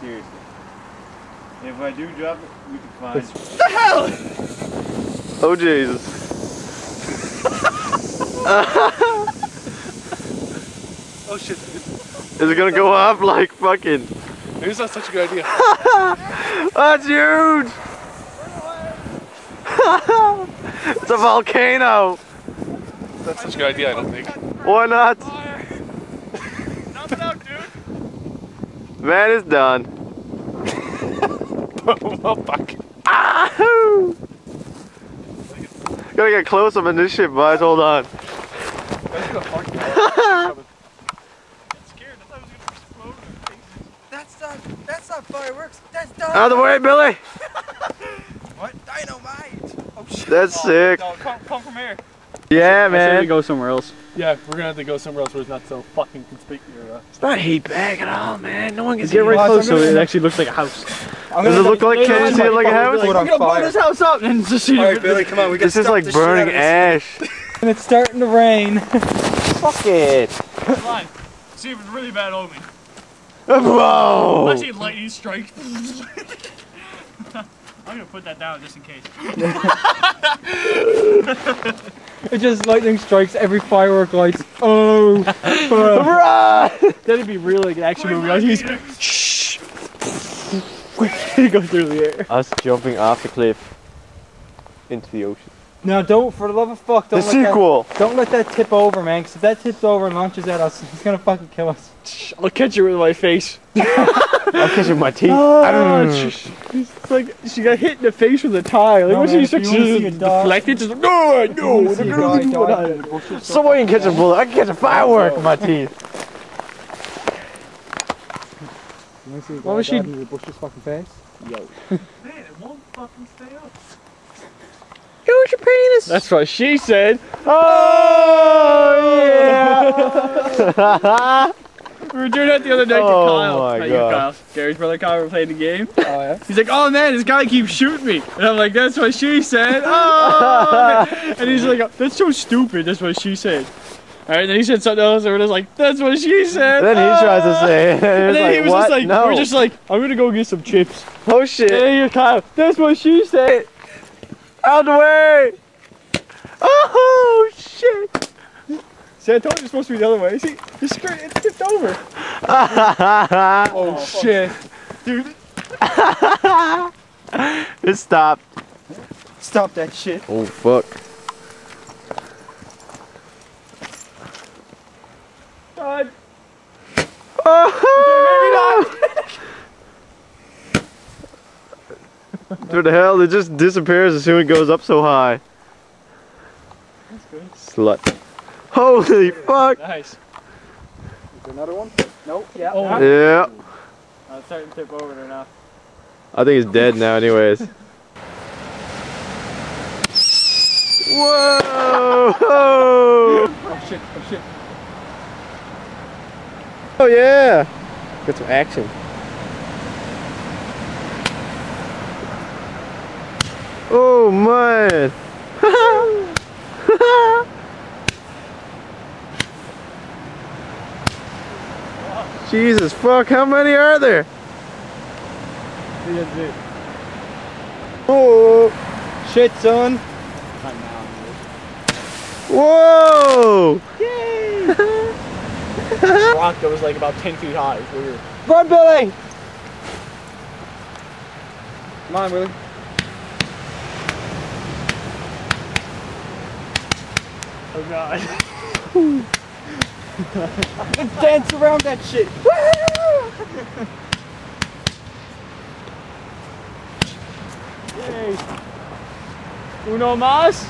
seriously. If I do drop it, we can find. What the hell? Oh Jesus. Oh shit. Is it gonna go up like fucking? Maybe it's not such a good idea. That's huge! It's a volcano! That's such a good idea, I don't think. Why not? Dump it out, dude! Man is done. Oh fuck. Ahoo! Gotta get close up in this shit, boys. Hold on. That's gonna fuck you. I'm scared. I thought it was gonna explode. That's not fireworks. That's dynamite. Out of the way, Billy! What? Dynamite. Oh shit. That's sick. No, come from here. Yeah, I say man. we go somewhere else. Yeah, we're gonna have to go somewhere else where it's not so fucking conspicuous. It's not heat back at all, man. No one can see Get right it. close so it actually looks like a house. Does it look like, can you see it like a house? Put on fire. this house up and just see Alright, Billy, come on. We got This is like burning ash. And it's starting to rain. Fuck it. Come on. See if it's really bad omen. Whoa! Let's see lightning strike. I'm gonna put that down just in case. It just lightning strikes every firework lights. Oh. Run! That'd be really like an action movie. I was shh. He goes through the air. Us jumping off the cliff into the ocean. Now don't, for the love of fuck, The don't let sequel! that, don't let that tip over, man, because if that tips over and launches at us, it's gonna fucking kill us. I'll catch you with my face. I'll catch it with my teeth. It's like she got hit in the face with a tire. Like No, when man, she if you wanna see a dog- deflected, just like, no, You wanna see a guy die in the bushes, so Someone can catch a bullet. I can catch a firework with my teeth. You wanna see a What guy was she- die in the bushes fucking face? Man, it won't fucking stay up. Use your penis. That's what she said. Oh yeah. We were doing that the other night to Oh Kyle. my Not God. you, Kyle. Gary's brother Kyle. We're playing the game. Oh yeah? He's like, oh man, this guy keeps shooting me. And I'm like, that's what she said. Oh! And he's like, that's so stupid. That's what she said. Alright, then he said something else, and we're just like, that's what she said. And then he tries to say it. And then he was just like, no. we're just like, I'm gonna go get some chips. Oh And shit. then here's Kyle, that's what she said. Out the way. Oh shit. See, I told you it's supposed to be the other way. See, the skirt, it tipped over. Oh shit. Dude, It stopped. Stop that shit. Oh fuck. God. Oh, what the hell? It just disappears as soon as it goes up so high. That's good. Slut. Holy fuck. Nice. Is there another one? Nope. Yeah. Oh, Yeah. I'm starting to tip over there now. I think it's dead now anyways. Whoa! Oh shit. Oh shit. Oh yeah! Got some action. Oh man! Jesus fuck, how many are there? That's it. Oh! Shit, son. Whoa! Rock that was like about 10 feet high. It's weird. Run, Billy! Come on, Billy. Oh god. Let's dance around that shit. Yay. Uno más.